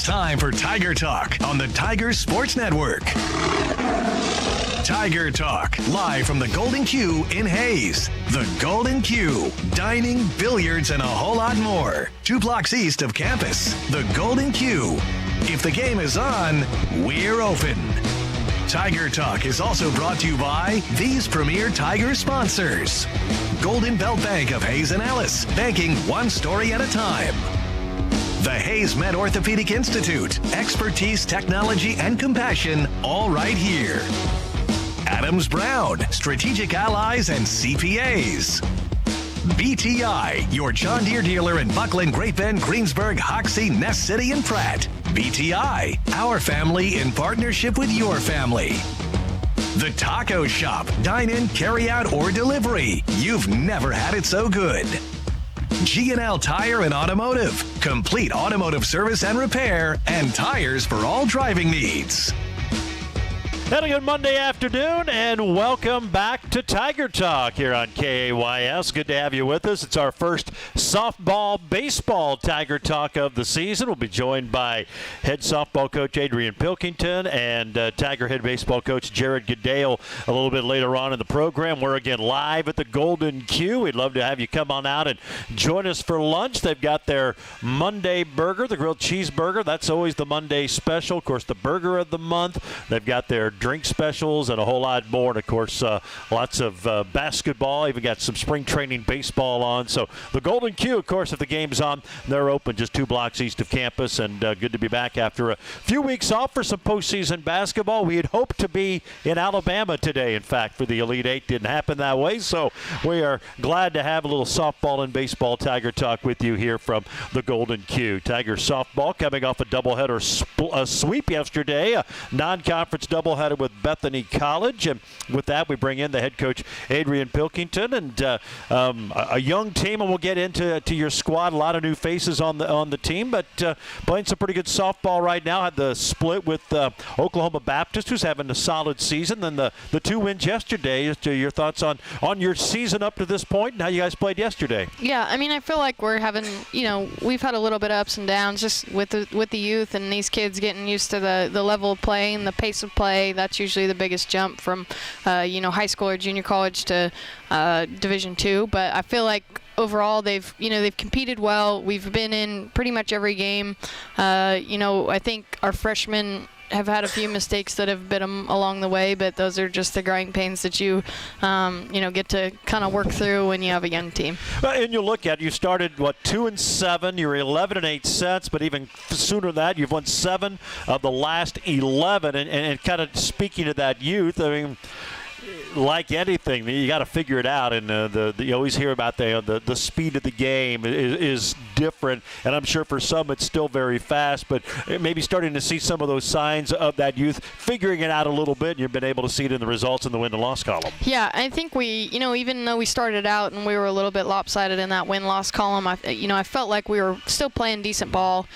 It's time for Tiger Talk on the Tiger Sports Network. Tiger Talk, live from the Golden Q in Hayes. The Golden Q, dining, billiards, and a whole lot more. 2 blocks east of campus. The Golden Q. If the game is on, we're open. Tiger Talk is also brought to you by these premier Tiger sponsors. Golden Belt Bank of Hayes and Alice, banking one story at a time. The Hayes Med Orthopedic Institute, expertise, technology, and compassion, all right here. Adams Brown, strategic allies and CPAs. BTI, your John Deere dealer in Buckland, Great Bend, Greensburg, Hoxie, Ness City, and Pratt. BTI, our family in partnership with your family. The Taco Shop, dine in, carry out, or delivery. You've never had it so good. G&L Tire and Automotive, complete automotive service and repair, and tires for all driving needs. And a good Monday afternoon, and welcome back to Tiger Talk here on KAYS. Good to have you with us. It's our first softball, baseball Tiger Talk of the season. We'll be joined by head softball coach Adrian Pilkington and Tiger head baseball coach Jared Goodale a little bit later on in the program. We're again live at the Golden Q. We'd love to have you come on out and join us for lunch. They've got their Monday burger, the grilled cheeseburger. That's always the Monday special. Of course, the burger of the month. They've got their drink specials and a whole lot more. And, of course, lots of basketball. Even got some spring training baseball on. So the Golden Q, of course, if the game's on, they're open just 2 blocks east of campus. And good to be back after a few weeks off for some postseason basketball. We had hoped to be in Alabama today, in fact, for the Elite Eight. Didn't happen that way. So we are glad to have a little softball and baseball Tiger Talk with you here from the Golden Q. Tiger softball coming off a doubleheader sweep yesterday, a non-conference doubleheader with Bethany College. And with that, we bring in the head coach Adrian Pilkington and a young team, and we'll get into your squad. A lot of new faces on the team, but playing some pretty good softball right now. Had the split with Oklahoma Baptist, who's having a solid season. Then the 2 wins yesterday. Your thoughts on your season up to this point and how you guys played yesterday? Yeah, I mean, I feel like we're having, we've had a little bit of ups and downs just with the youth and these kids getting used to the level of play and the pace of play. That's usually the biggest jump from, high school or junior college to Division II. But I feel like overall they've competed well. We've been in pretty much every game. I think our freshmen have had a few mistakes that have bit them along the way, but those are just the growing pains that you get to kind of work through when you have a young team. Well, and you look at, you started 2-7, you're 11-8 sets, but even sooner than that, you've won 7 of the last 11, and kind of speaking to that youth, I mean, like anything, you got to figure it out, and you always hear about the speed of the game is different, and I'm sure for some it's still very fast, but maybe starting to see some of those signs of that youth figuring it out a little bit, and you've been able to see it in the results in the win and loss column. Yeah, I think we, even though we started out and we were a little bit lopsided in that win-loss column, I felt like we were still playing decent ball.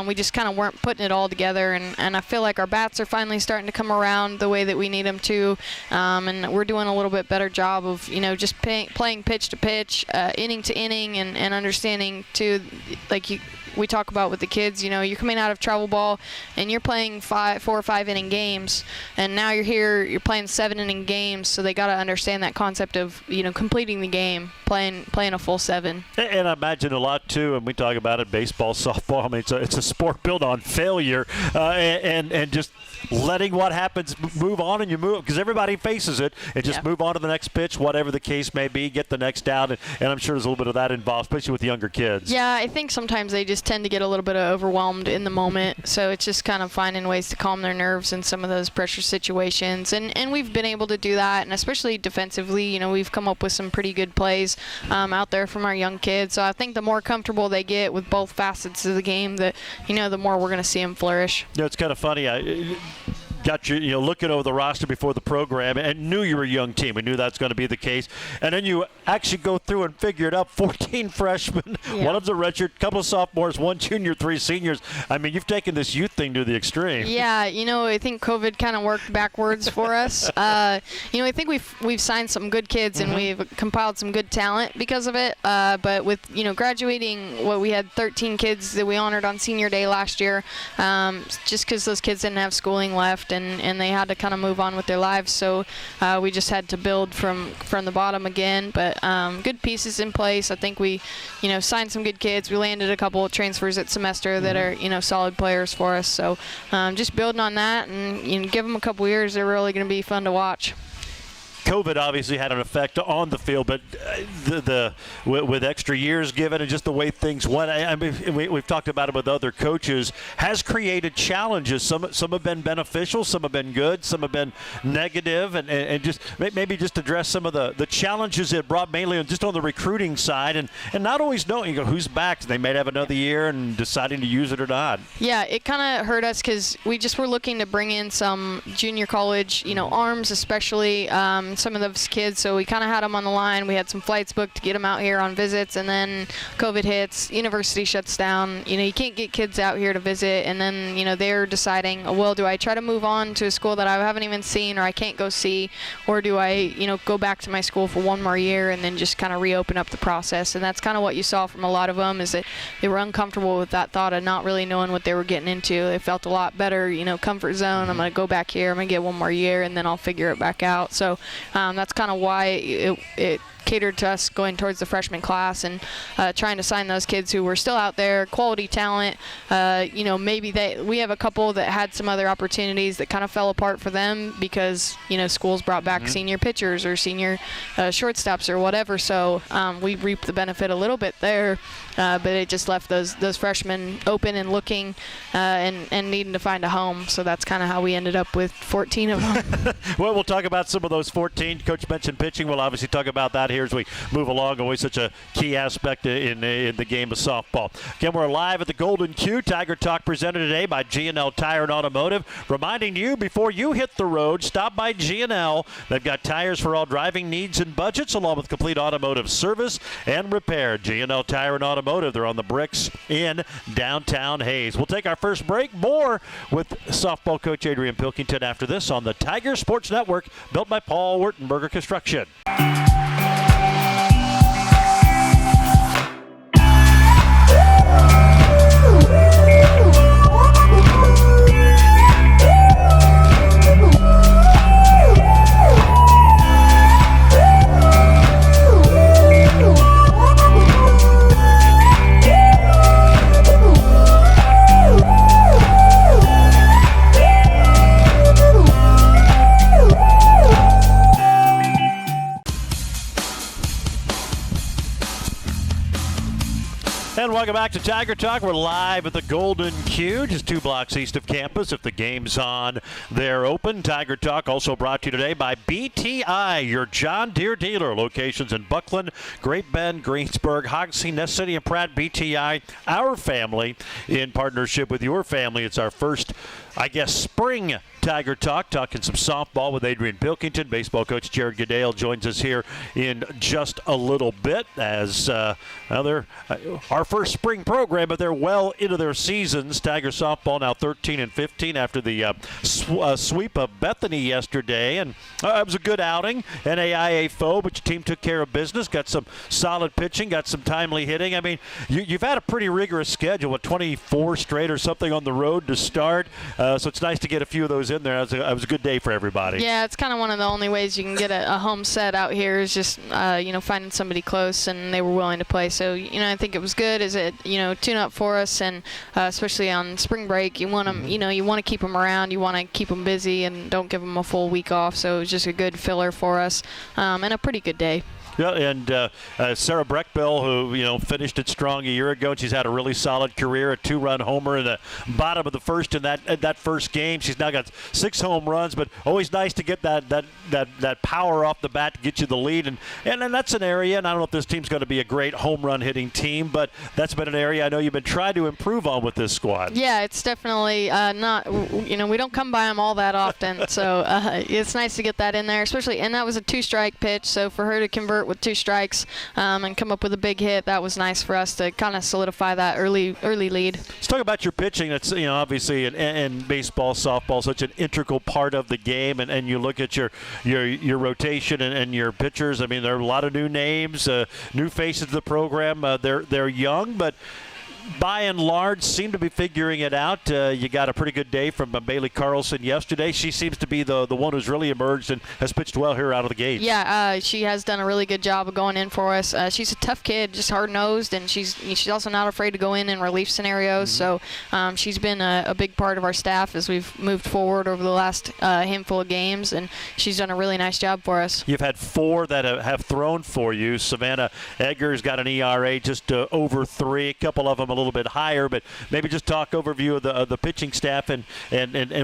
We just kind of weren't putting it all together, and I feel like our bats are finally starting to come around the way that we need them to, and we're doing a little bit better job of just playing pitch to pitch, inning to inning, and understanding too, we talk about with the kids, you're coming out of travel ball and you're playing 4 or 5 inning games, and now you're here, you're playing 7 inning games, so they got to understand that concept of completing the game, playing a full 7. And I imagine a lot too, and we talk about it, baseball, softball. I mean, it's a sport built on failure, and just letting what happens move on, and you move because everybody faces it, and just move on to the next pitch, whatever the case may be, get the next out, and I'm sure there's a little bit of that involved, especially with younger kids. Yeah, I think sometimes they just tend to get a little bit overwhelmed in the moment, so it's just kind of finding ways to calm their nerves in some of those pressure situations, and we've been able to do that, and especially defensively, we've come up with some pretty good plays out there from our young kids, so I think the more comfortable they get with both facets of the game, the more we're going to see them flourish. It's kind of funny. got you looking over the roster before the program and knew you were a young team. We knew that's going to be the case. And then you actually go through and figure it out. 14 freshmen, one of them's a redshirt, couple of sophomores, 1 junior, 3 seniors. I mean, you've taken this youth thing to the extreme. Yeah, I think COVID kind of worked backwards for us. I think we've signed some good kids and we've compiled some good talent because of it. But with graduating, we had 13 kids that we honored on senior day last year, just because those kids didn't have schooling left and they had to kind of move on with their lives. So we just had to build from the bottom again. But good pieces in place. I think we, signed some good kids. We landed a couple of transfers at semester that are, solid players for us. So just building on that and give them a couple years. They're really going to be fun to watch. COVID obviously had an effect on the field, but with extra years given and just the way things went, I mean, we've talked about it with other coaches, has created challenges. Some have been beneficial, some have been good, some have been negative, and just maybe just address some of the challenges it brought, mainly just on the recruiting side, and not always knowing who's back. They may have another year and deciding to use it or not. Yeah, it kind of hurt us because we just were looking to bring in some junior college, arms especially. Some of those kids, so we kind of had them on the line. We had some flights booked to get them out here on visits, and then COVID hits, university shuts down. You can't get kids out here to visit, and then they're deciding, well, do I try to move on to a school that I haven't even seen or I can't go see, or do I go back to my school for one more year and then just kind of reopen up the process? And that's kind of what you saw from a lot of them, is that they were uncomfortable with that thought of not really knowing what they were getting into. They felt a lot better, comfort zone. I'm going to go back here, I'm going to get one more year, and then I'll figure it back out. So that's kind of why it catered to us going towards the freshman class and trying to sign those kids who were still out there, quality talent. Maybe we have a couple that had some other opportunities that kind of fell apart for them because schools brought back senior pitchers or senior shortstops or whatever. So we reaped the benefit a little bit there, but it just left those freshmen open and looking and needing to find a home. So that's kind of how we ended up with 14 of them. Well, we'll talk about some of those 14. Coach mentioned pitching. We'll obviously talk about that here as we move along. Always such a key aspect in the game of softball. Again, we're live at the Golden Q. Tiger Talk presented today by G&L Tire and Automotive. Reminding you, before you hit the road, stop by G&L. They've got tires for all driving needs and budgets, along with complete automotive service and repair. G&L Tire and Automotive. They're on the bricks in downtown Hayes. We'll take our first break. More with softball coach Adrian Pilkington after this on the Tiger Sports Network, built by Paul Wurtenberger Construction. And welcome back to Tiger Talk. We're live at the Golden Q, just 2 blocks east of campus. If the game's on, they're open. Tiger Talk also brought to you today by BTI, your John Deere dealer. Locations in Buckland, Great Bend, Greensburg, Hoxie, Ness City, and Pratt. BTI, our family, in partnership with your family. It's our first, spring Tiger Talk, talking some softball with Adrian Pilkington. Baseball coach Jared Goodale joins us here in just a little bit as they're our first spring program, but they're well into their seasons. Tiger softball now 13-15 after the sweep of Bethany yesterday, and it was a good outing. NAIA foe, but your team took care of business, got some solid pitching, got some timely hitting. I mean, you've had a pretty rigorous schedule, 24 straight or something on the road to start, so it's nice to get a few of those in there. It was a good day for everybody. Yeah, it's kind of one of the only ways you can get a home set out here is just finding somebody close, and they were willing to play. So I think it was good as it tune up for us, and especially on spring break, you want them you want to keep them around, you want to keep them busy, and don't give them a full week off. So it was just a good filler for us, and a pretty good day. Yeah, and Sarah Breckbill, who finished it strong a year ago, and she's had a really solid career, a 2-run homer in the bottom of the first in that first game. She's now got 6 home runs, but always nice to get that power off the bat to get you the lead. And that's an area, and I don't know if this team's going to be a great home run hitting team, but that's been an area I know you've been trying to improve on with this squad. Yeah, it's definitely not, we don't come by them all that often, so it's nice to get that in there, especially, and that was a 2-strike pitch, so for her to convert with 2 strikes and come up with a big hit, that was nice for us to kind of solidify that early lead. Let's talk about your pitching. That's obviously in baseball, softball, such an integral part of the game, and you look at your rotation and your pitchers. I mean, there are a lot of new names, new faces to the program. They're young, but by and large seem to be figuring it out. You got a pretty good day from Bailey Carlson yesterday. She seems to be the one who's really emerged and has pitched well here out of the gate. Yeah, she has done a really good job of going in for us. She's a tough kid, just hard-nosed, and she's also not afraid to go in relief scenarios. So she's been a big part of our staff as we've moved forward over the last handful of games, and she's done a really nice job for us. You've had 4 that have thrown for you. Savannah Egger's got an ERA just over 3. A couple of them a little bit higher, but maybe just talk overview of the pitching staff and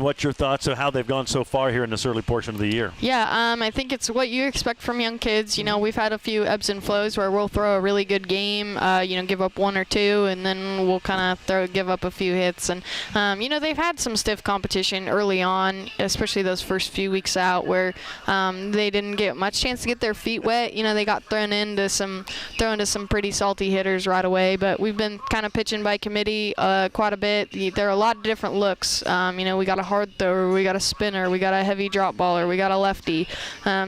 what's your thoughts of how they've gone so far here in this early portion of the year. Yeah, I think it's what you expect from young kids. We've had a few ebbs and flows where we'll throw a really good game, give up 1 or 2, and then we'll kind of give up a few hits. And they've had some stiff competition early on, especially those first few weeks out where they didn't get much chance to get their feet wet. They got thrown into some pretty salty hitters right away, but we've been kind of pitching by committee quite a bit. There are a lot of different looks. We got a hard thrower, we got a spinner, we got a heavy drop baller, we got a lefty.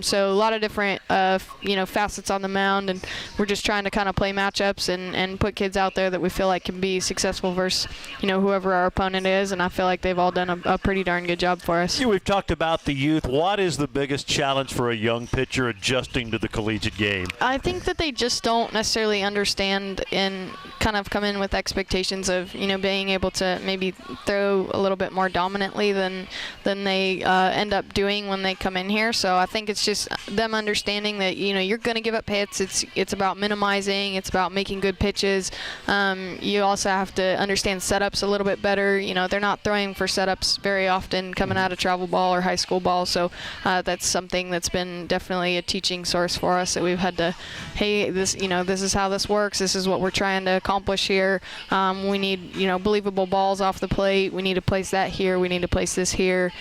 So a lot of different facets on the mound, and we're just trying to kind of play matchups and put kids out there that we feel like can be successful versus whoever our opponent is. And I feel like they've all done a pretty darn good job for us. Yeah, we've talked about the youth. What is the biggest challenge for a young pitcher adjusting to the collegiate game? I think that they just don't necessarily understand and kind of come in with expectations of being able to maybe throw a little bit more dominantly than they end up doing when they come in here. So I think it's just them understanding that you're going to give up hits. It's about minimizing. It's about making good pitches. You also have to understand setups a little bit better. They're not throwing for setups very often coming out of travel ball or high school ball. So that's something that's been definitely a teaching source for us, that we've had to, hey, this is how this works. This is what we're trying to accomplish here. We need, believable balls off the plate. We need to place that here. We need to place this here.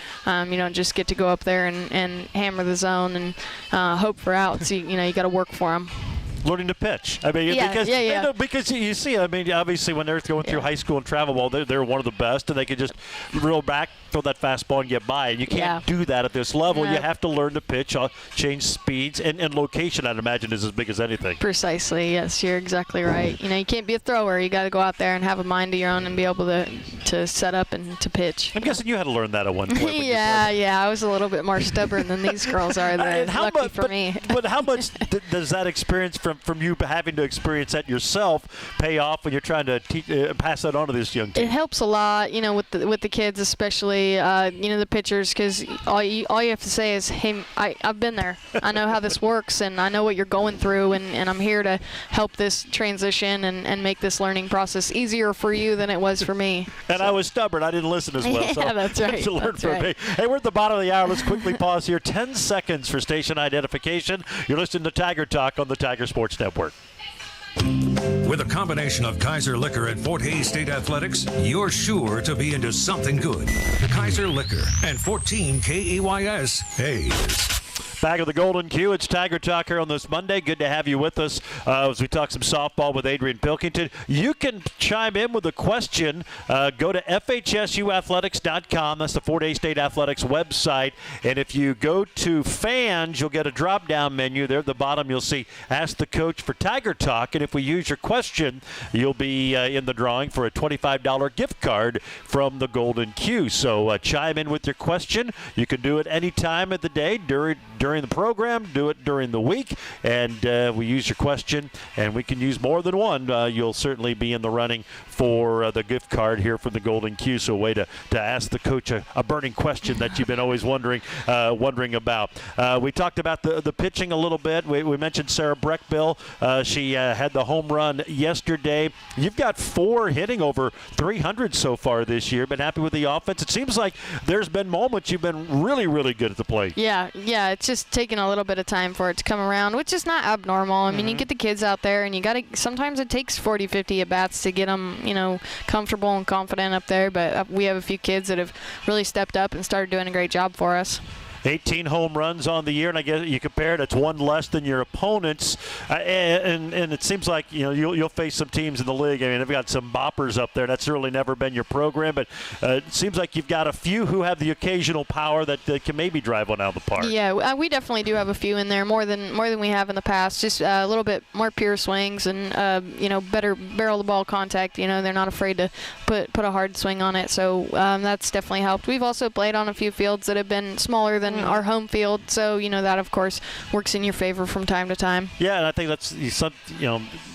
Just get to go up there and hammer the zone and hope for outs. You got to work for them. Learning to pitch. I mean, because you see, I mean, obviously when they're going through high school and travel ball, they're one of the best, and they can just reel back, throw that fastball, and get by. And you can't do that at this level. You have to learn to pitch, change speeds, and location, I'd imagine, is as big as anything. Precisely. Yes, you're exactly right. You can't be a thrower. You got to go out there and have a mind of your own and be able to set up and to pitch. I'm guessing you had to learn that at one point. Yeah. I was a little bit more stubborn than these girls are. Lucky for me. But how much does that experience from you having to experience that yourself pay off when you're trying to pass that on to this young team? It helps a lot, with the kids especially, the pitchers, because all you have to say is, hey, I've been there. I know how this works, and I know what you're going through, and I'm here to help this transition and make this learning process easier for you than it was for me. And I was stubborn. I didn't listen as well. Yeah, so that's right. To learn from me. Hey, we're at the bottom of the hour. Let's quickly pause here. 10 seconds for station identification. You're listening to Tiger Talk on the Tiger Sports Network. With a combination of Kaiser Liquor and Fort Hays State Athletics, you're sure to be into something good. Kaiser Liquor and 14 KAYS Hayes. Back of the Golden Q, it's Tiger Talk here on this Monday. Good to have you with us as we talk some softball with Adrian Pilkington. You can chime in with a question. Go to FHSUathletics.com. That's the Fort Hays State Athletics website. And if you go to fans, you'll get a drop-down menu. There at the bottom, you'll see Ask the Coach for Tiger Talk. And if we use your question, you'll be in the drawing for a $25 gift card from the Golden Q. So chime in with your question. You can do it any time of the day during during the program, do it during the week, and we use your question, and we can use more than one. You'll certainly be in the running for the gift card here from the Golden Q. So a way to ask the coach a burning question that you've been always wondering about. We talked about the pitching a little bit. We mentioned Sarah Breckbill. She had the home run yesterday. You've got 4 hitting over 300 so far this year. Been happy with the offense. It seems like there's been moments you've been really, really good at the plate. Yeah. It's just taking a little bit of time for it to come around, which is not abnormal. I mean, you get the kids out there, and you got to. Sometimes it takes 40, 50 at bats to get them, comfortable and confident up there. But we have a few kids that have really stepped up and started doing a great job for us. 18 home runs on the year, and I guess you compare it, it's one less than your opponents. And it seems like you'll face some teams in the league. I mean, they've got some boppers up there. That's really never been your program, but it seems like you've got a few who have the occasional power that can maybe drive one out of the park. Yeah, we definitely do have a few in there, more than we have in the past. Just a little bit more pure swings and better barrel the ball contact. They're not afraid to put a hard swing on it, so that's definitely helped. We've also played on a few fields that have been smaller than our home field, so that of course works in your favor from time to time. Yeah, and I think that's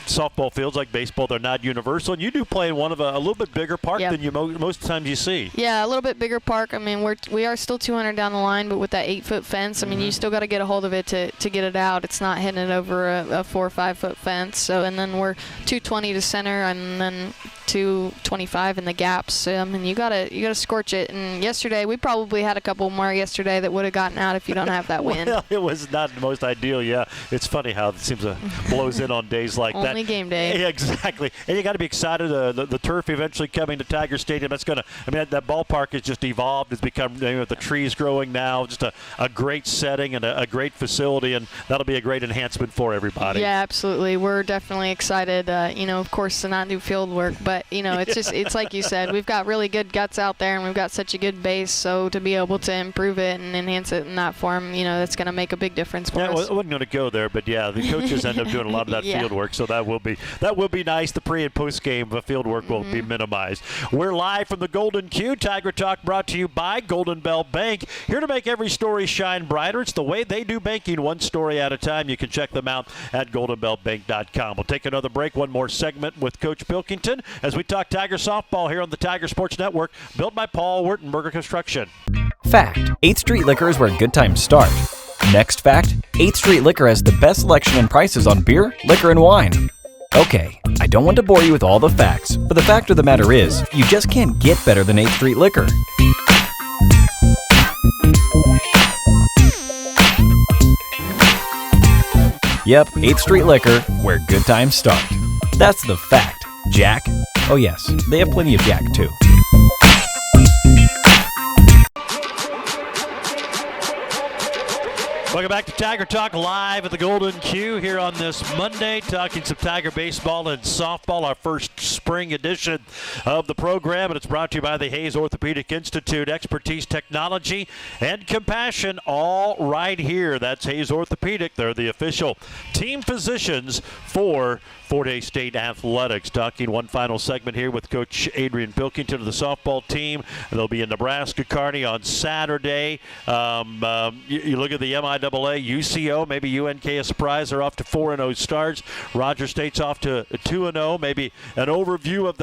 softball fields like baseball, they're not universal, and you do play in one of a little bit bigger park than you most times you see. Yeah, a little bit bigger park. I mean, we are still 200 down the line, but with that 8-foot fence, I mean, you still got to get a hold of it to get it out. It's not hitting it over a 4 or 5 foot fence. So, and then we're 220 to center, and then 225 in the gaps. And you gotta scorch it. And yesterday, we probably had a couple more yesterday that would have gotten out if you don't have that wind. Well, it was not the most ideal. Yeah, it's funny how it seems to blows in on days like that. Only game day. Yeah, exactly. And you got to be excited. The turf eventually coming to Tiger Stadium. That's gonna. I mean, that ballpark has just evolved. It's become the trees growing now. Just a great setting and a great facility, and that'll be a great enhancement for everybody. Yeah, absolutely. We're definitely excited. Of course, to not do field work, but it's like you said, we've got really good guts out there, and we've got such a good base. So to be able to improve it and enhance it in that form, that's going to make a big difference for us. I wasn't going to go there, but yeah, the coaches end up doing a lot of that field work, so that will be nice. The pre and post game field work will be minimized. We're live from the Golden Q. Tiger Talk brought to you by Golden Bell Bank, here to make every story shine brighter. It's the way they do banking, one story at a time. You can check them out at goldenbellbank.com. We'll take another break, one more segment with Coach Pilkington as we talk Tiger softball here on the Tiger Sports Network, built by Paul Wurtenberger Construction. Fact: 8th Street Liquor is where good times start. Next fact: 8th Street Liquor has the best selection and prices on beer, liquor, and wine. Okay, I don't want to bore you with all the facts, but the fact of the matter is, you just can't get better than 8th Street Liquor. Yep, 8th Street Liquor, where good times start. That's the fact. Jack? Oh yes, they have plenty of Jack too. Welcome back to Tiger Talk live at the Golden Q here on this Monday, talking some Tiger baseball and softball, our first spring edition of the program, and it's brought to you by the Hayes Orthopedic Institute. Expertise, technology, and compassion, all right here. That's Hayes Orthopedic. They're the official team physicians for Fort Hays State Athletics. Talking one final segment here with Coach Adrian Pilkington of the softball team. They'll be in Nebraska Kearney on Saturday. You look at the MIAA, UCO, maybe UNK a surprise. They're off to 4-0 starts. Rogers State's off to 2-0. Maybe an overview of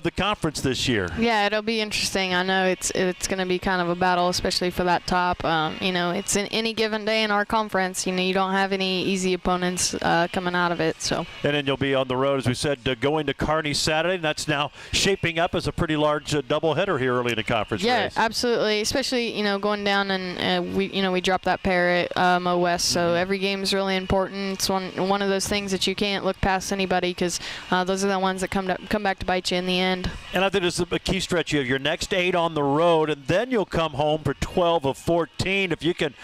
the conference this year. Yeah, it'll be interesting. I know it's going to be kind of a battle, especially for that top. It's in any given day in our conference. You don't have any easy opponents coming out of it. So. And then you'll be on the road, as we said, going to Kearney Saturday, and that's now shaping up as a pretty large doubleheader here early in the conference race. Yeah, absolutely. Especially going down and we dropped that pair at Mo West, so every game is really important. It's one of those things that you can't look past anybody, because those are the ones that come back to bite you in the end. And I think this is a key stretch. You have your next 8 on the road, and then you'll come home for 12 of 14. If you can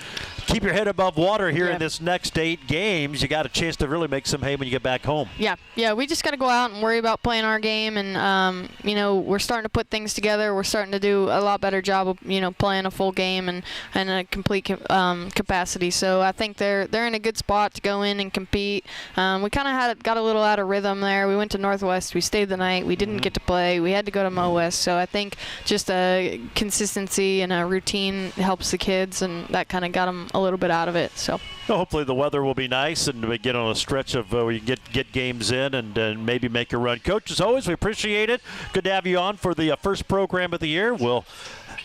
keep your head above water here in this next 8 games, you got a chance to really make some hay when you get back home. Yeah, we just got to go out and worry about playing our game, and we're starting to put things together. We're starting to do a lot better job of playing a full game and a complete capacity. So I think they're in a good spot to go in and compete. We kind of got a little out of rhythm there. We went to Northwest. We stayed the night. We didn't get to play. We had to go to Mo West. So I think just a consistency and a routine helps the kids, and that kind of got them a little bit out of it. So. Well, hopefully the weather will be nice and we get on a stretch of where you can get games in and maybe make a run. Coach, as always, we appreciate it. Good to have you on for the first program of the year. We'll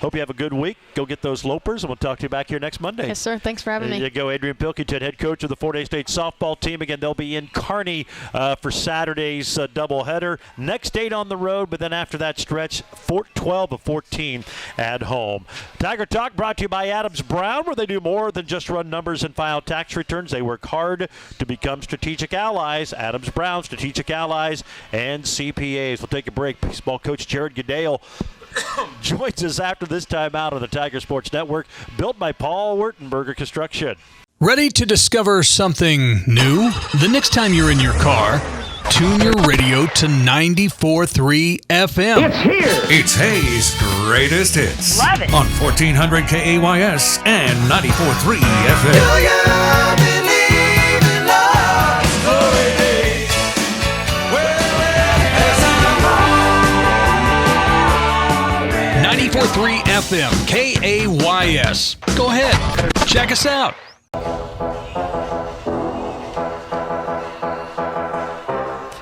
hope you have a good week. Go get those Lopers, and we'll talk to you back here next Monday. Yes, sir. Thanks for having me. There you go, Adrian Pilkington, head coach of the Fort Hays State softball team. Again, they'll be in Kearney for Saturday's doubleheader. Next date on the road, but then after that stretch, 12 of 14 at home. Tiger Talk brought to you by Adams Brown, where they do more than just run numbers and file tax returns. They work hard to become strategic allies. Adams Brown, strategic allies, and CPAs. We'll take a break. Baseball coach Jared Goodale joins us after this time out on the Tiger Sports Network, built by Paul Wertenberger Construction. Ready to discover something new? The next time you're in your car, tune your radio to 94.3 FM. It's here! It's Hayes' greatest hits. Love it! On 1400 KAYS and 94.3 FM. Do you believe in love stories? Well, 94.3 FM, KAYS. Go ahead, check us out.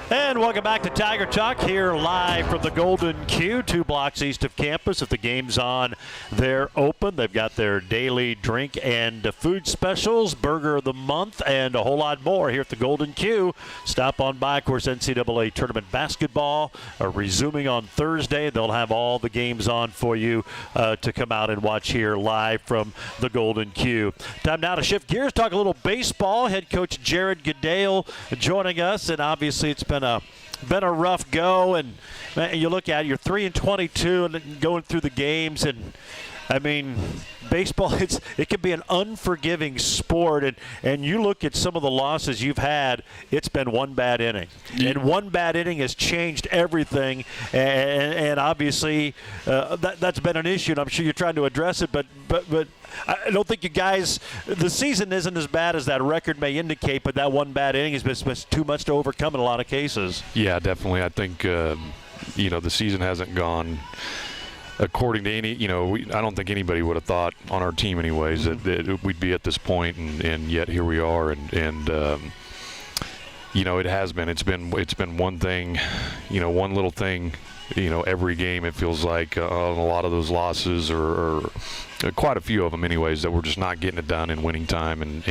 And welcome back to Tiger Talk, here live from the Golden Q, 2 blocks east of campus. If the game's on, they're open. They've got their daily drink and food specials, burger of the month, and a whole lot more here at the Golden Q. Stop on by. Of course, NCAA tournament basketball resuming on Thursday. They'll have all the games on for you to come out and watch here live from the Golden Q. Time now to shift gears, talk a little baseball. Head coach Jared Goodale joining us, and obviously it's been a rough go, and you look at it, you're 3-22 and going through the games, and I mean, baseball, it can be an unforgiving sport, and you look at some of the losses you've had, it's been one bad inning. Yeah. And one bad inning has changed everything, and obviously that's been an issue, and I'm sure you're trying to address it, but I don't think you guys, the season isn't as bad as that record may indicate, but that one bad inning has been too much to overcome in a lot of cases. Yeah, definitely. I think, the season hasn't gone according to any, I don't think anybody would have thought on our team anyways that we'd be at this point, and yet here we are, and it has been. It's been one thing, one little thing, every game it feels like on a lot of those losses or quite a few of them anyways, that we're just not getting it done in winning time, and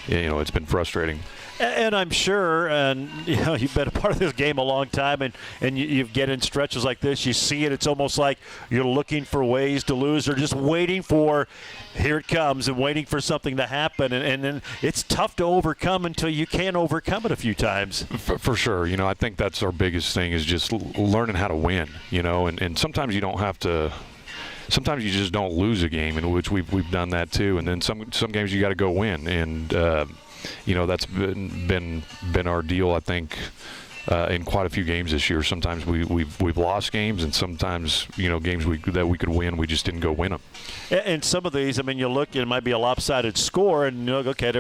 it's been frustrating. And I'm sure, and you've been a part of this game a long time, and you get in stretches like this, you see it, it's almost like you're looking for ways to lose or just waiting for, here it comes, and waiting for something to happen. And then it's tough to overcome until you can overcome it a few times. For sure. I think that's our biggest thing is just learning how to win, and sometimes you don't have to. Sometimes you just don't lose a game, in which we've done that too, and then some games you got to go win, and that's been our deal, I think, in quite a few games this year. Sometimes we've lost games, and sometimes games that we could win, we just didn't go win them. And some of these, you look, it might be a lopsided score, and you look, okay,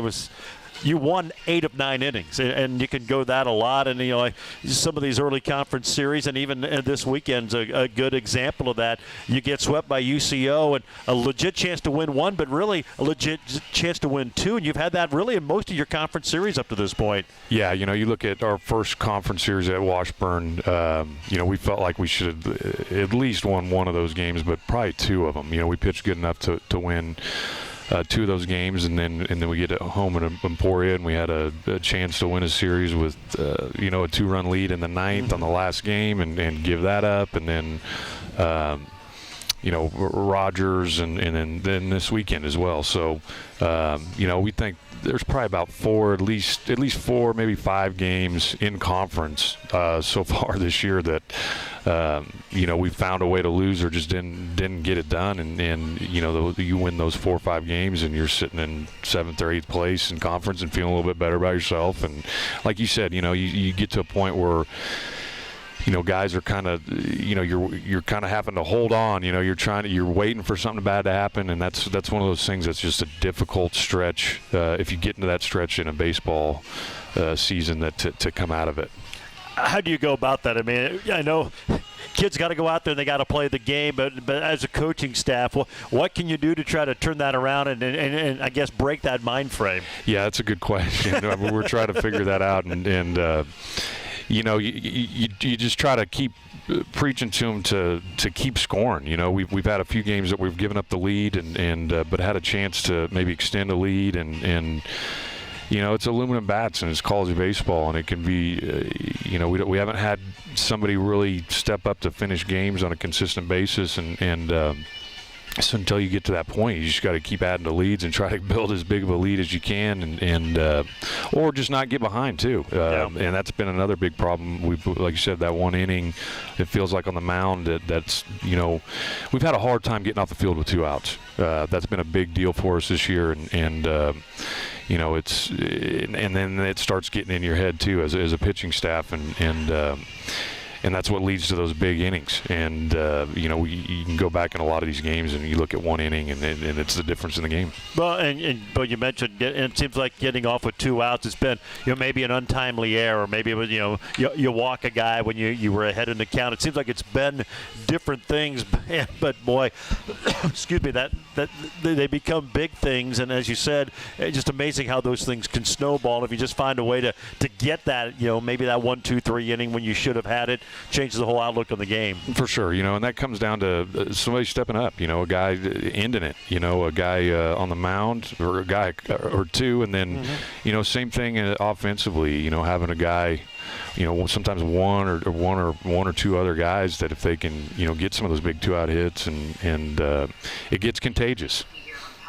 you won 8 of 9 innings, and you can go that a lot. And like some of these early conference series, and even this weekend's a good example of that. You get swept by UCO, and a legit chance to win 1, but really a legit chance to win 2. And you've had that really in most of your conference series up to this point. Yeah, you look at our first conference series at Washburn. We felt like we should have at least won 1 of those games, but probably 2 of them. We pitched good enough to win 2 of those games, and then we get at home at Emporia, and we had a chance to win a series with a 2-run lead in the 9th on the last game, and give that up, and then Rogers, and then this weekend as well. So we think there's probably about 4, at least 4, maybe 5 games in conference so far this year that we found a way to lose or just didn't get it done, and you win those 4 or 5 games, and you're sitting in 7th or 8th place in conference and feeling a little bit better about yourself. And like you said, you get to a point where guys are kind of, you're kind of having to hold on. You're waiting for something bad to happen, and that's one of those things that's just a difficult stretch if you get into that stretch in a baseball season to come out of it. How do you go about that? I mean, I know kids got to go out there and they got to play the game, but as a coaching staff, what can you do to try to turn that around and I guess break that mind frame? Yeah, that's a good question. We're trying to figure that out, and you just try to keep preaching to them to keep scoring. We've had a few games that we've given up the lead but had a chance to maybe extend the lead and it's aluminum bats and it's college baseball, and it can be, we haven't had somebody really step up to finish games on a consistent basis, and so until you get to that point, you just got to keep adding the leads and try to build as big of a lead as you can, and or just not get behind too. And that's been another big problem. Like you said, that one inning, it feels like on the mound that's we've had a hard time getting off the field with 2 outs. That's been a big deal for us this year, and and then it starts getting in your head too as a pitching staff, and that's what leads to those big innings. And you can go back in a lot of these games and you look at one inning and it's the difference in the game. Well, but you mentioned, and it seems like getting off with 2 outs, it's been maybe an untimely error, maybe it was you walk a guy when you were ahead in the count. It seems like it's been different things, but boy, excuse me, that they become big things. And as you said, it's just amazing how those things can snowball if you just find a way to get that maybe that 1, 2, 3 inning when you should have had it. Changes the whole outlook of the game. For sure, and that comes down to somebody stepping up, a guy ending it, a guy on the mound or a guy or two, and then, same thing offensively, having a guy, sometimes one or two other guys that if they can, get some of those big 2-out hits and it gets contagious.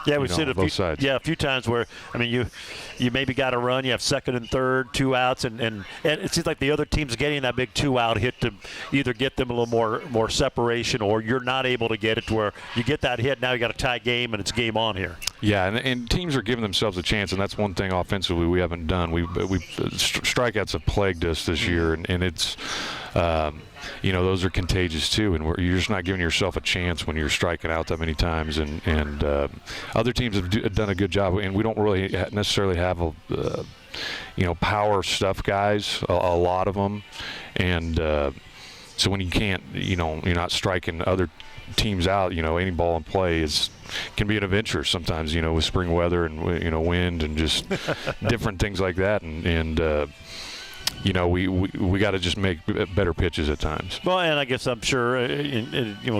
Yeah, we've seen a few times where, I mean, you maybe got a run, you have second and third, 2 outs, and it seems like the other team's getting that big 2-out hit to either get them a little more separation, or you're not able to get it to where you get that hit, now you got a tie game and it's game on here. Yeah, and teams are giving themselves a chance, and that's one thing offensively we haven't done. Strikeouts have plagued us this year, and it's those are contagious too, and you're just not giving yourself a chance when you're striking out that many times. And other teams have done a good job, and we don't really necessarily have power stuff guys, a lot of them, and so when you can't, you're not striking other teams out, any ball in play can be an adventure sometimes, with spring weather and wind and just different things like that, and we got to just make better pitches at times. Well, and I guess I'm sure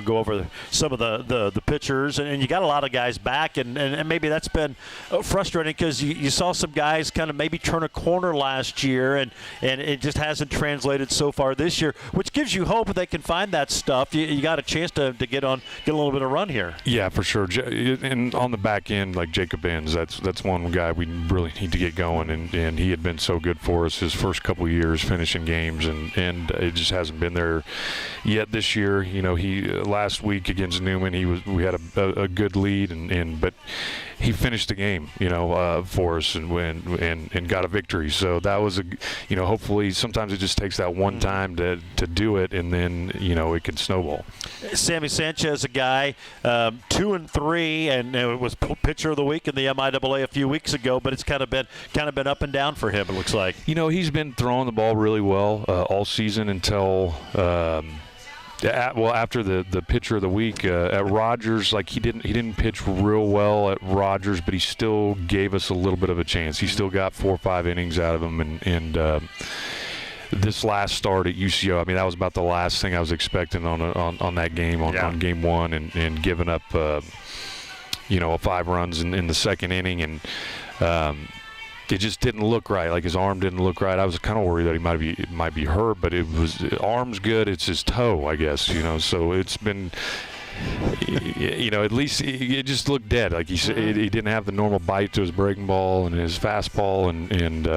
go over some of the pitchers, and you got a lot of guys back, and maybe that's been frustrating because you saw some guys kind of maybe turn a corner last year, and it just hasn't translated so far this year, which gives you hope that they can find that stuff. You got a chance to get a little bit of run here. Yeah, for sure. And on the back end, like Jacob Benz, that's one guy we really need to get going, and he had been so good for us his first couple years finishing games, and it just hasn't been there yet this year. He last week against Newman, we had a good lead, but he finished the game, for us and got a victory. So that was hopefully sometimes it just takes that one time to do it, and then it can snowball. Sammy Sanchez, a guy 2-3, and it was pitcher of the week in the MIAA a few weeks ago, but it's kind of been up and down for him. It looks like he's been throwing the ball really well all season until. After the pitcher of the week at Rogers, he didn't pitch real well at Rogers, but he still gave us a little bit of a chance. He still got 4 or 5 innings out of him, and this last start at UCO, I mean, that was about the last thing I was expecting on that game on game one, and giving up 5 runs in the second inning, and it just didn't look right. Like his arm didn't look right. I was kind of worried that he might be hurt, but it was arm's good. It's his toe, I guess. So it's been, at least it just looked dead. Like he said, he didn't have the normal bite to his breaking ball and his fastball, and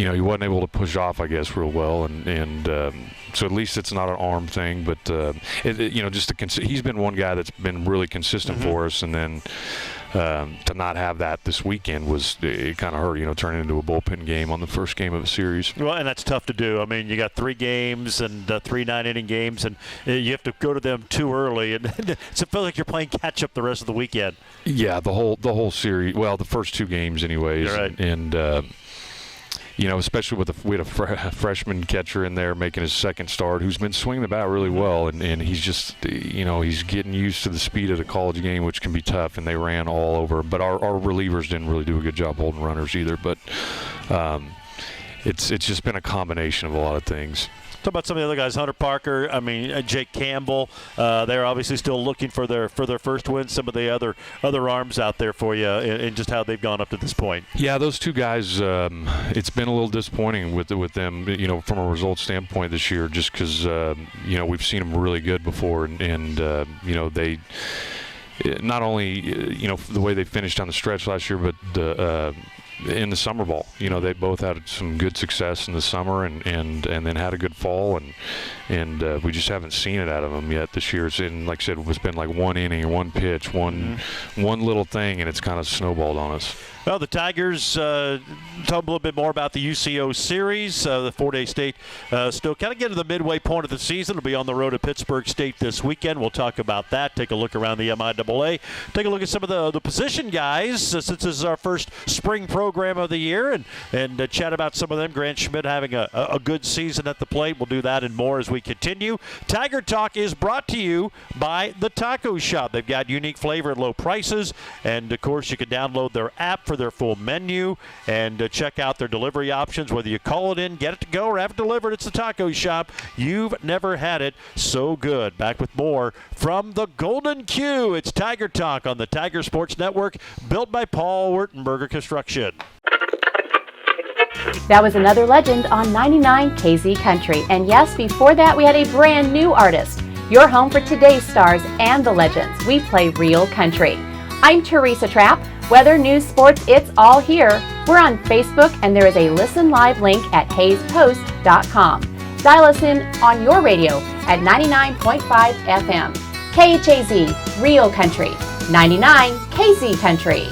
he wasn't able to push off, I guess, real well, and so at least it's not an arm thing. But he's been one guy that's been really consistent for us, and then to not have that this weekend it kind of hurt. Turning into a bullpen game on the first game of a series. Well, and that's tough to do. I mean, you got 3 games and 3 9-inning games, and you have to go to them too early, and so it feels like you're playing catch up the rest of the weekend. Yeah, the whole series. Well, the first 2 games, anyways. You're right. And especially we had a freshman catcher in there making his second start, who's been swinging the bat really well, and he's just, he's getting used to the speed of the college game, which can be tough, and they ran all over. But our relievers didn't really do a good job holding runners either. But it's just been a combination of a lot of things. Talk about some of the other guys, Hunter Parker, Jake Campbell. They're obviously still looking for their first win. Some of the other arms out there for you, and just how they've gone up to this point. Yeah, those 2 guys. It's been a little disappointing with them, from a results standpoint this year, just because we've seen them really good before, and they not only the way they finished down the stretch last year, but in the summer ball. They both had some good success in the summer and then had a good fall, and we just haven't seen it out of them yet this year. It's like I said, it's been like 1 inning, 1 pitch, one little thing, and it's kind of snowballed on us. Well, the Tigers, talk a little bit more about the UCO series. The 4-day state still kind of getting to the midway point of the season. It'll be on the road at Pittsburgh State this weekend. We'll talk about that, take a look around the MIAA, take a look at some of the position guys, since this is our first spring program of the year, and chat about some of them. Grant Schmidt having a good season at the plate. We'll do that and more as we continue. Tiger Talk is brought to you by The Taco Shop. They've got unique flavor at low prices, and, of course, you can download their app for their full menu and check out their delivery options. Whether you call it in, get it to go, or have it delivered, it's The Taco Shop. You've never had it so good. Back with more from the Golden Q. It's Tiger Talk on the Tiger Sports Network, built by Paul Wurtenberger Construction. That was another legend on 99 KZ Country. And yes, before that we had a brand new artist. Your home for today's stars and the legends. We play real country. I'm Teresa Trapp. Weather, news, sports, it's all here. We're on Facebook, and there is a listen live link at hayespost.com. Dial us in on your radio at 99.5 FM. KHAZ, Real Country. 99 KZ Country.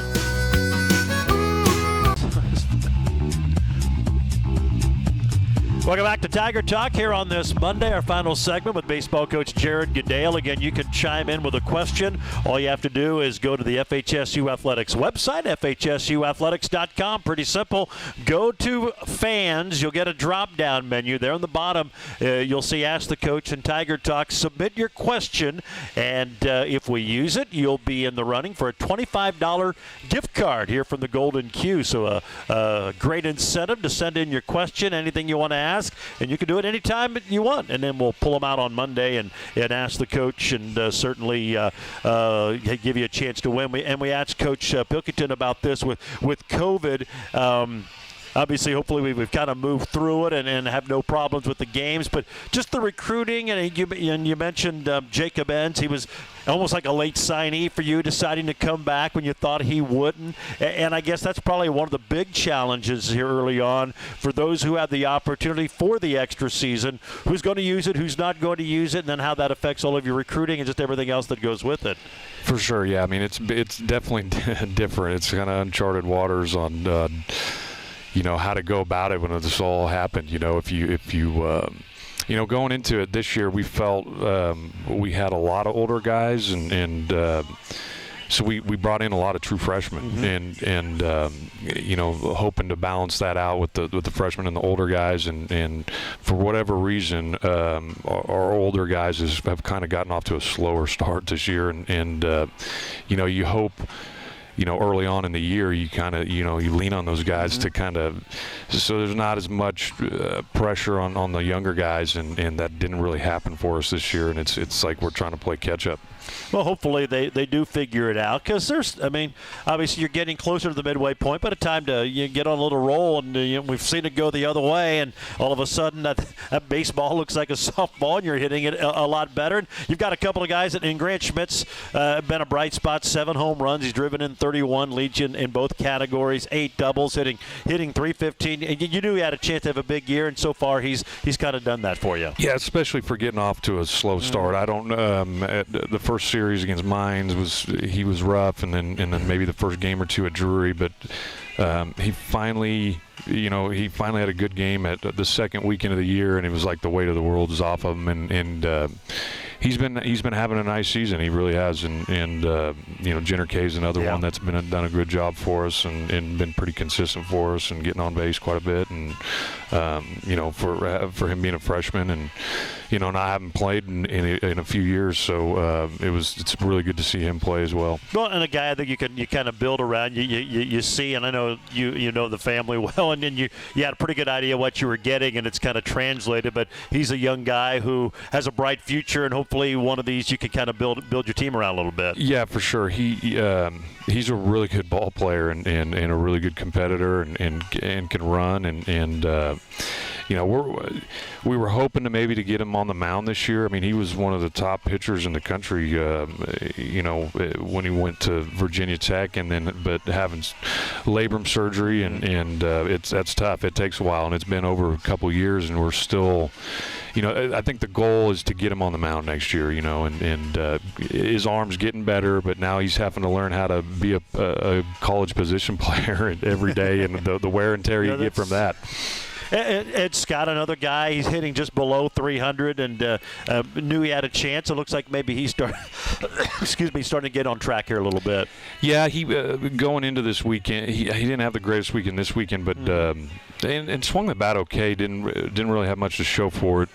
Welcome back to Tiger Talk here on this Monday, our final segment with baseball coach Jared Goodale. Again, you can chime in with a question. All you have to do is go to the FHSU Athletics website, FHSUathletics.com. Pretty simple. Go to fans. You'll get a drop-down menu. There on the bottom, you'll see Ask the Coach and Tiger Talk. Submit your question, and if we use it, you'll be in the running for a $25 gift card here from the Golden Q. So a great incentive to send in your question, anything you want to ask. And you can do it anytime you want, and then we'll pull them out on Monday and ask the coach, and certainly give you a chance to win. We asked Coach Pilkington about this with COVID. Obviously, hopefully, we've kind of moved through it and have no problems with the games. But just the recruiting, and you mentioned Jacob Enns. He was almost like a late signee for you, deciding to come back when you thought he wouldn't. And I guess that's probably one of the big challenges here early on for those who have the opportunity for the extra season. Who's going to use it, who's not going to use it, and then how that affects all of your recruiting and just everything else that goes with it. For sure, yeah. I mean, it's definitely different. It's kind of uncharted waters on how to go about it when this all happened. If you going into it this year, we felt we had a lot of older guys, and so we brought in a lot of true freshmen, and hoping to balance that out with the freshmen and the older guys, and for whatever reason, our older guys have kind of gotten off to a slower start this year, and you hope. Early on in the year, you kind of, you lean on those guys to kind of, so there's not as much pressure on the younger guys, and that didn't really happen for us this year, and it's like we're trying to play catch up. Well, hopefully they do figure it out, because obviously you're getting closer to the midway point, but a time to get on a little roll, and we've seen it go the other way, and all of a sudden that baseball looks like a softball, and you're hitting it a lot better. And you've got a couple of guys, and Grant Schmidt's been a bright spot, 7 home runs. He's driven in 31, leads you in both categories, 8 doubles, hitting 315. And you knew he had a chance to have a big year, and so far he's kind of done that for you. Yeah, especially for getting off to a slow start. I don't at the first series against Mines was rough, and then maybe the first game or two at Drury, but he finally had a good game at the second weekend of the year, and it was like the weight of the world is off of him, and he's been having a nice season. He really has, and Jenner K is another one that's done a good job for us and been pretty consistent for us and getting on base quite a bit, and for him being a freshman and not having played in a few years, so it's really good to see him play as well. Well, and a guy that you kind of build around. You see, and I know you know the family well, and then you had a pretty good idea what you were getting, and it's kind of translated. But he's a young guy who has a bright future, and hopefully one of these you can kind of build your team around a little bit. Yeah, for sure. He's a really good ball player and a really good competitor and can run and we were hoping to get him on the mound this year. I mean, he was one of the top pitchers in the country, when he went to Virginia Tech, but having labrum surgery and that's tough. It takes a while, and it's been over a couple years, and we're still. I think the goal is to get him on the mound next year, and his arm's getting better, but now he's having to learn how to be a college position player every day, and the wear and tear you get from that. Ed Scott, another guy, he's hitting just below 300 and knew he had a chance. It looks like maybe he's starting to get on track here a little bit. Yeah, he going into this weekend, he didn't have the greatest weekend this weekend, but and swung the bat okay. Didn't really have much to show for it.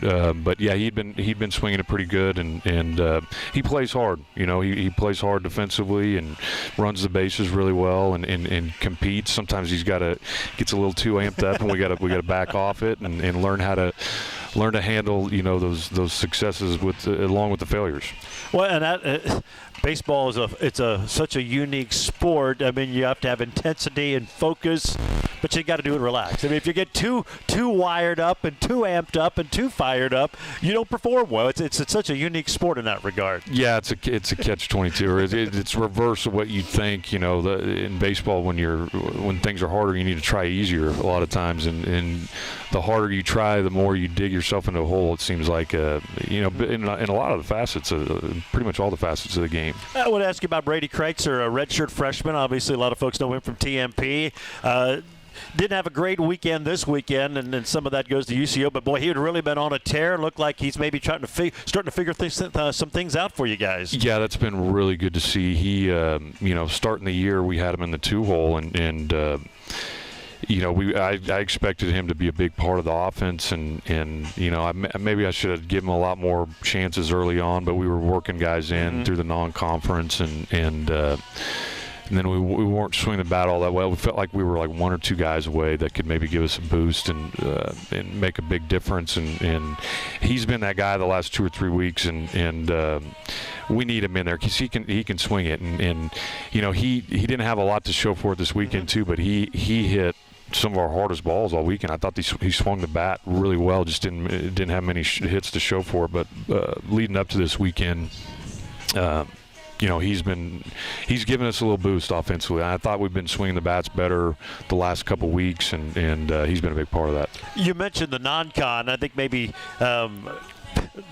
But yeah, he'd been swinging it pretty good, and he plays hard. He plays hard defensively and runs the bases really well and competes. Sometimes gets a little too amped up, and we got to back off it and learn how to handle those successes along with the failures. Well, and that baseball is such a unique sport. I mean, you have to have intensity and focus, but you got to do it relaxed. I mean, if you get too wired up and too amped up and too fired up, you don't perform well. It's such a unique sport in that regard. Yeah, it's a catch-22. It's reverse of what you think. In baseball, when things are harder, you need to try easier a lot of times, and the harder you try, the more you dig yourself into a hole. It seems like in a lot of the facets, pretty much all the facets of the game. I would ask you about Brady Kreitzer, a redshirt freshman. Obviously, a lot of folks know him from TMP. Didn't have a great weekend this weekend, and some of that goes to UCO. But boy, he had really been on a tear. Looked like he's maybe starting to figure some things out for you guys. Yeah, that's been really good to see. He, starting the year, we had him in the 2-hole, and I expected him to be a big part of the offense, and maybe I should have given him a lot more chances early on, but we were working guys in through the non-conference, and then we weren't swinging the bat all that well. We felt like we were like one or two guys away that could maybe give us a boost and make a big difference, and he's been that guy the last 2 or 3 weeks, and we need him in there because he can swing it, and he didn't have a lot to show for it this weekend too, but he hit some of our hardest balls all weekend. I thought he swung the bat really well, just didn't have many hits to show for it, but leading up to this weekend, he's given us a little boost offensively. I thought we've been swinging the bats better the last couple weeks, and he's been a big part of that. You mentioned the non-con. I think maybe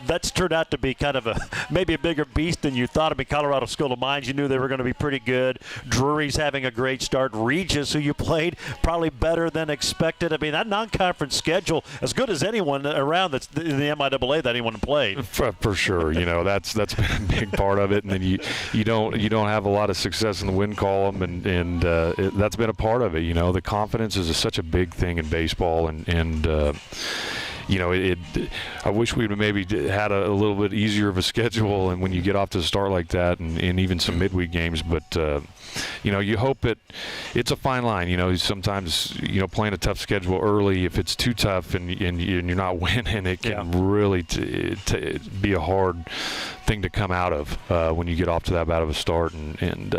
that's turned out to be kind of maybe a bigger beast than you thought. I mean, Colorado School of Mines, you knew they were going to be pretty good. Drury's having a great start. Regis, who you played, probably better than expected. I mean, that non-conference schedule, as good as anyone around that's in the MIAA that anyone played. For sure, that's been a big part of it. And then you don't have a lot of success in the win column, and that's been a part of it. The confidence is such a big thing in baseball, and I wish we'd maybe had a little bit easier of a schedule, and when you get off to a start like that, and even some midweek games, but you hope it's a fine line. Sometimes playing a tough schedule early, if it's too tough and you're not winning, it can really be a hard thing to come out of when you get off to that bad of a start, and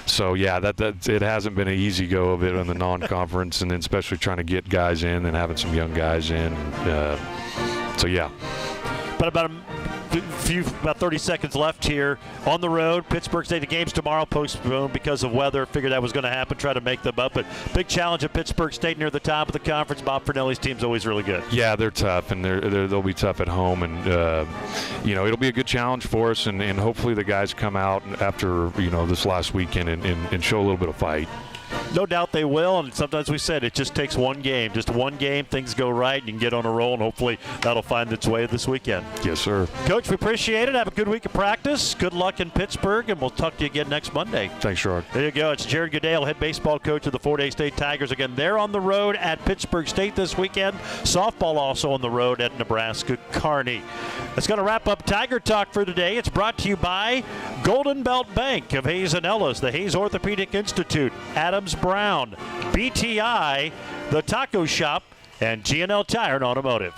so yeah, that it hasn't been an easy go of it in the non-conference, and then especially trying to get guys in and having some young guys in. So yeah. But about About 30 seconds left here on the road. Pittsburgh State, the game's tomorrow, postponed because of weather. Figured that was going to happen, try to make them up. But big challenge at Pittsburgh State near the top of the conference. Bob Fernelli's team's always really good. Yeah, they're tough, and they'll be tough at home. And, it'll be a good challenge for us. And hopefully the guys come out after, this last weekend and show a little bit of fight. No doubt they will, and sometimes we said it just takes one game. Just one game, things go right, and you can get on a roll, and hopefully that'll find its way this weekend. Yes, sir. Coach, we appreciate it. Have a good week of practice. Good luck in Pittsburgh, and we'll talk to you again next Monday. Thanks, Gerard. There you go. It's Jared Goodale, head baseball coach of the Fort Hays State Tigers. Again, they're on the road at Pittsburgh State this weekend. Softball also on the road at Nebraska Kearney. That's going to wrap up Tiger Talk for today. It's brought to you by Golden Belt Bank of Hayes and Ellis, the Hayes Orthopedic Institute, Adams Brown, BTI, the Taco Shop, and G&L Tire and Automotive.